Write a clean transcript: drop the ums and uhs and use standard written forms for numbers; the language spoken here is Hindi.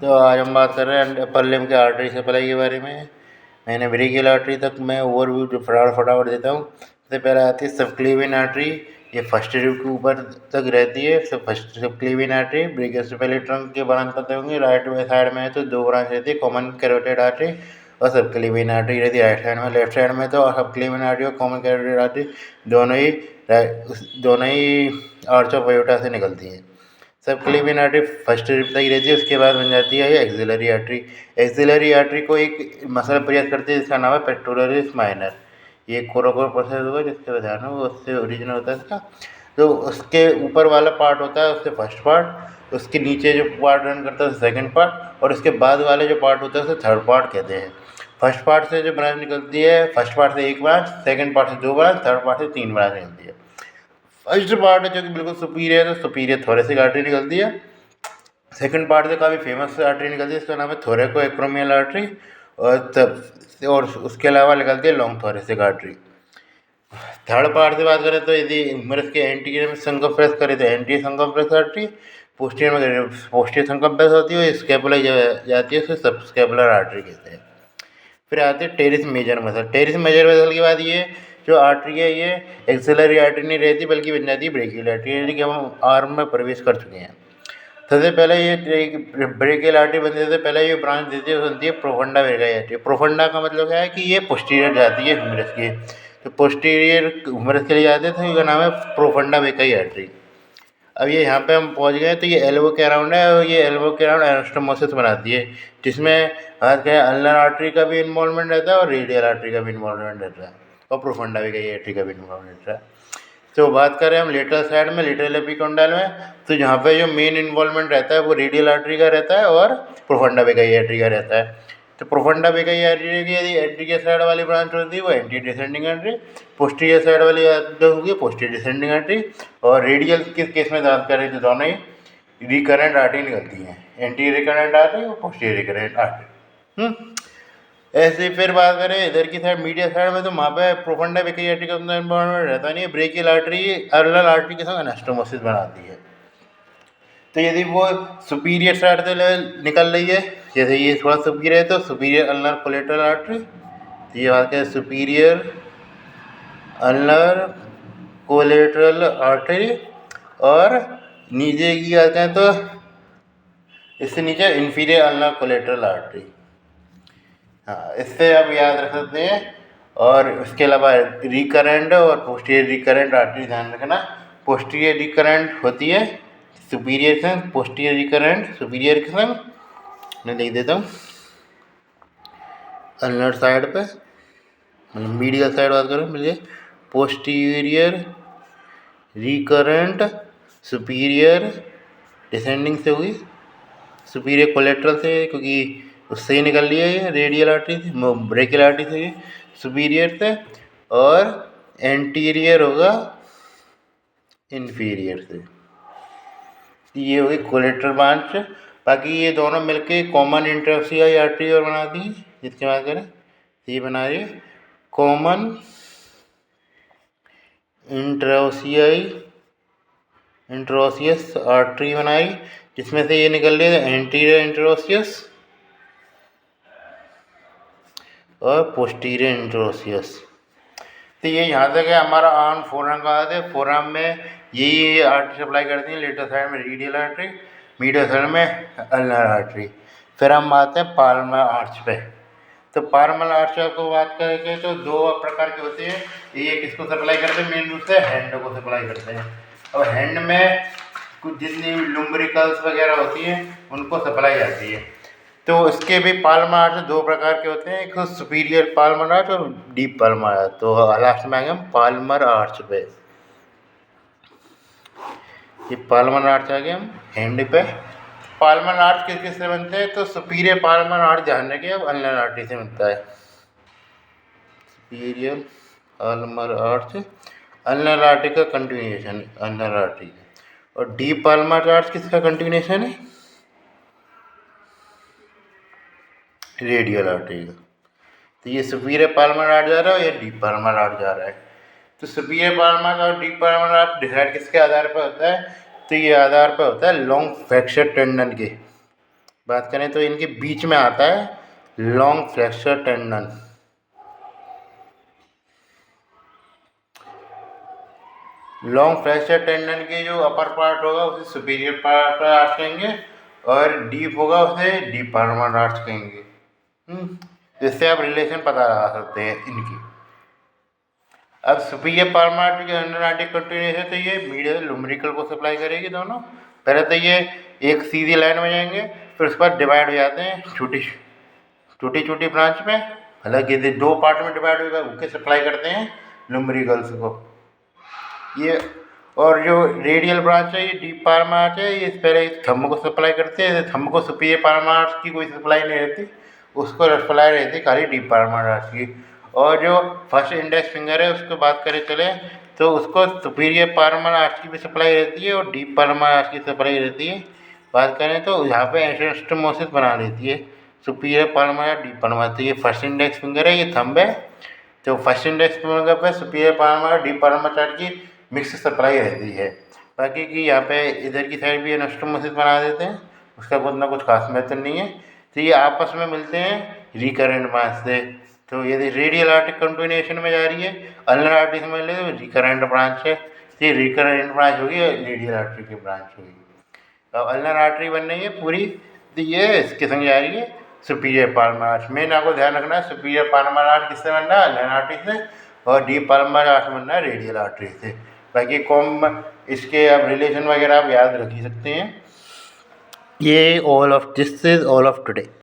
तो आज हम बात कर रहे हैं अपर लिम्ब के आर्टरी सप्लाई के बारे में। मैंने ब्रेकियल आर्टरी तक मैं ओवरव्यू जो फटाफट देता हूँ। सबसे पहले आती है सबक्लेवियन आर्टरी। ये फर्स्ट रिब के ऊपर तक रहती है। फर्स्ट सबक्लेवियन आर्टरी ब्रेकियल से पहले ट्रंक के ब्रांच पते होंगे। राइट साइड में है तो 2 ब्रांच रहती है, कॉमन कैरोटिड आर्टरी और सबक्लेवियन आर्टरी रहती है राइट साइड में। लेफ्ट साइड में तो सबक्लेवियन आर्टरी और कॉमन कैरोटिड आर्टरी दोनों ही आर्च ऑफ अयोटा से निकलती हैं। सबक्लेवियन आर्टरी फर्स्ट रिब तक ही रहती है, उसके बाद बन जाती है ये एक्सिलरी आर्टरी। एक्सिलरी आर्टरी को एक मसल प्रेस करती है जिसका नाम है पेक्टोरलिस माइनर। ये कोरोकोर प्रोसेस होगा जिसके ध्यान हो, उससे ओरिजिन होता है इसका। तो उसके ऊपर वाला पार्ट होता है उससे फर्स्ट पार्ट, उसके नीचे जो पार्ट रन करता है उसे सेकेंड पार्ट, और उसके बाद वाले जो पार्ट होता है उसे थर्ड पार्ट कहते हैं। फर्स्ट पार्ट से जो ब्रांच निकलती है, फर्स्ट पार्ट से 1 ब्रांच, सेकेंड पार्ट से 2 ब्रांच, थर्ड पार्ट से 3 ब्रांच निकलती है। फर्स्ट पार्ट है जो कि बिल्कुल सुपीरियर है, सुपीरियर थोरेसिक आर्टरी निकलती है। सेकंड पार्ट से काफ़ी फेमस आर्टरी निकलती है, इसका नाम है थोरैको एक्रोमियल आर्टरी। और उसके अलावा निकलती है long thoracic artery. Third part से बात करें तो यदि ह्यूमरस के एंटीरियर में संकम्प्रेस करें तो एंटीरियर संकम्प्रेस आर्टरी, पोस्टीरियर में पोस्टीरियर संकम्प्रेस होती है, स्कैपुला जाती है, उसे सब स्कैपुलर आर्टरी कहते हैं। फिर आते हैं teres major muscle. Teres major muscle के बाद ये जो आर्टरी है ये एक्सिलरी आर्टरी नहीं रहती बल्कि बन जाती है ब्रेकियल आर्टरी, यानी कि हम आर्म में प्रवेश कर चुके हैं। सबसे पहले ये ब्रेकियल आर्टरी बनने से पहले ये ब्रांच देती है बनती है प्रोफंडा वेगाई आर्टरी। प्रोफंडा का मतलब क्या है कि ये पोस्टीरियर जाती है ह्यूमरस की, तो पोस्टीरियर ह्यूमरस के लिए जाते हैं तो इसका नाम है प्रोफंडा वेगाई आर्टरी। अब ये यहाँ पे हम पहुँच गए तो ये एल्बो के अराउंड है, और ये एल्बो के अराउंड एनास्टोमोसिस बनाती है, जिसमें बात करें अल्नर आर्टरी का भी इन्वॉल्वमेंट रहता है और रेडियल आर्टरी का भी इन्वॉल्वमेंट रहता है, और प्रोफंडा वेगाई आर्टरी का भी इन्वॉल्वमेंट रहता है। तो बात करें हम लेटरल साइड में, लेटरल एपिकोंडाल में, तो जहाँ पे जो मेन इन्वॉल्वमेंट रहता है वो रेडियल आर्टरी का रहता है और प्रोफंडा वेगाई आर्टरी का रहता है। तो प्रोफंडा वेगाई आर्टरी की यदि एंटीरियर साइड वाली ब्रांच होती है वो anti descending artery, posterior side वाली जो होगी पोस्टीरियर डिसेंडिंग आर्टरी, और रेडियल किस केस में बात करें तो दोनों ही रिकरेंट आर्टरी निकलती हैं, एंटी रिकरेंट आर्टरी और पोस्टीरियर रिकरेंट आर्टरी। ऐसे फिर बात करें इधर की साइड मीडिया साइड में, तो वहाँ पे प्रोफंडा वेगाई आर्टरी का उतना इन्वॉल्वमेंट रहता नहीं है। ब्रेकियल आर्टरी अल्नर आर्टरी के साथ एनास्टोमोसिस बनाती है। तो यदि वो सुपीरियर साइड से निकल रही है, जैसे ये थोड़ा सुपीरियर है तो सुपीरियर अल्नर कोलेटरल आर्टरी, तो ये बात है सुपीरियर अल्नर कोलेटरल आर्टरी, और नीचे की आते हैं तो इससे नीचे इन्फीरियर अल्नर कोलेटरल आर्टरी। हाँ, इससे आप याद रख सकते हैं। और उसके अलावा रिकरेंट और पोस्टीरियर रिकरेंट आर्टरी ध्यान रखना। पोस्टीरियर रिकरेंट होती है सुपीरियर के संग, पोस्टीरियर रिकरेंट सुपीरियर के संग। मैं लिख देता हूँ अल्नर साइड पे, मतलब मीडियल साइड बात करूँ मुझे, पोस्टीरियर रिकरेंट सुपीरियर डिसेंडिंग से हुई, सुपीरियर कोलेट्रल से क्योंकि उससे ही निकल लिया ये रेडियल आर्टरी से, ब्रेकियल आर्टरी से ये सुपीरियर से, और एंटीरियर होगा इन्फीरियर से। ये हुई कोलेट्रल ब्रांच। बाकी ये दोनों मिलके कॉमन इंट्रोसियाई आर्टरी और बनाती है, जिसकी बात करें तो ये बना रही है कॉमन इंट्रोसियस आर्टरी बनाई, जिसमें से ये निकल रही है एंटीरियर इंट्रोसियस और पोस्टीरियर इंट्रोसियस। तो ये यहाँ तक है हमारा आर्म फोरआर्म का आते हैं। फोरआर्म में यही आर्टरी सप्लाई करती है, लेटर साइड में रेडियल आर्टरी, मीडियल साइड में अल्नर आर्टरी। फिर हम आते हैं पाल्मर आर्च पे। तो पाल्मर आर्च को बात करेंगे तो 2 प्रकार के होते हैं। ये किसको सप्लाई करते हैं, मेन रूप से हैंड को सप्लाई करते हैं, और हैंड में कुछ जितनी लुम्ब्रिकल्स वगैरह होती हैं उनको सप्लाई आती है। तो इसके भी पाल्मर आर्च 2 प्रकार के होते हैं, एक तो सुपीरियर पाल्मर आर्च और डीप पाल्मर आर्च। तो लास्ट में आएंगे हम पाल्मर आर्च पे। ये पाल्मर आर्च आ गए हम हैंड पे। पाल्मर आर्च किस किस से बनते हैं, तो सुपीरियर पाल्मर आर्च ध्यान रखिए अब अल्नर आर्टरी से बनता है। Superior Palmer arch ulnar artery का कंटिन्यूएशन अल्नर आर्टरी का, और डीप पाल्मर आर्च किसका कंटिन्यूएशन है, रेडियल आर्टरी का। तो ये सुपीरियर पाल्मर आर्च जा रहा है और ये डीप पाल्मर आर्च जा रहा है। तो सुपीरियर पाल्मर और डीप पाल्मर आर्च डिसाइड किसके आधार पर होता है, तो ये आधार पर होता है लॉन्ग फ्रैक्चर टेंडन के। बात करें तो इनके बीच में आता है long flexor tendon. Long flexor tendon के जो अपर पार्ट होगा उसे सुपीरियर पार्ट आर्च कहेंगे और डीप होगा उसे डीप पार्मर आर्च कहेंगे। इससे आप रिलेशन पता लगा सकते हैं इनकी। अब सुपीरियर पार्मर आर्च के अंडर आर्टिक कंटिन्यूएशन तो ये मीडियल लुम्ब्रिकल को सप्लाई करेगी दोनों। पहले तो ये एक सीधी लाइन में जाएंगे, फिर उस पर डिवाइड हो जाते हैं छोटी छोटी ब्रांच में। हालांकि यदि 2 पार्ट में डिवाइड होगा उनके सप्लाई करते हैं लुम्ब्रिकल्स को ये। और जो रेडियल ब्रांच है ये डीप पार्मर आर्च है, ये पहले थंब को सप्लाई करते हैं। थंब को सुपीरियर पार्मर आर्च की कोई सप्लाई नहीं रहती, उसको सप्लाई रहती खाली डीप पार्मर आर्च की। और जो फर्स्ट इंडेक्स फिंगर है उसको बात करें चले तो उसको सुपीरियर पार्मर आर्च की भी सप्लाई रहती है और डीप पार्मर आर्च की सप्लाई रहती है। बात करें तो यहाँ पे एनास्टोमोसिस बना लेती है सुपीरियर पार्मर या डीप पार्मर। तो ये फर्स्ट इंडेक्स फिंगर है, ये थंब है, तो फर्स्ट इंडेक्स फिंगर पे सुपीरियर पार्मर और डीप पार्मर आर्च की मिक्स सप्लाई रहती है। बाकी की यहाँ पे इधर की साइड भी एनास्टोमोसिस बना देते हैं, उसका कुछ ना कुछ खास मेथड नहीं है। तो ये आपस में मिलते हैं रिकरेंट ब्रांच से। तो यदि रेडियल आर्टरी कंटिन्यूएशन में जा रही है, अल्नर आर्टरी समझ ले तो रिकरेंट ब्रांच है, तो ये रिकरेंट ब्रांच होगी, रेडियल आर्टरी की ब्रांच होगी। अब अल्नर आर्टरी बन रही है पूरी, तो ये इसके संग जा रही है सुपीरियर पार्मर आर्च। मेन आपको ध्यान रखना है सुपीरियर पार्मर आर्च किससे बनना है, अल्नर आर्टरी से, और डीप पार्मर आर्च बनना है रेडियल आर्टरी से। बाकी कॉम इसके अब रिलेशन वगैरह आप याद रख ही सकते हैं। ये all of this is all of today.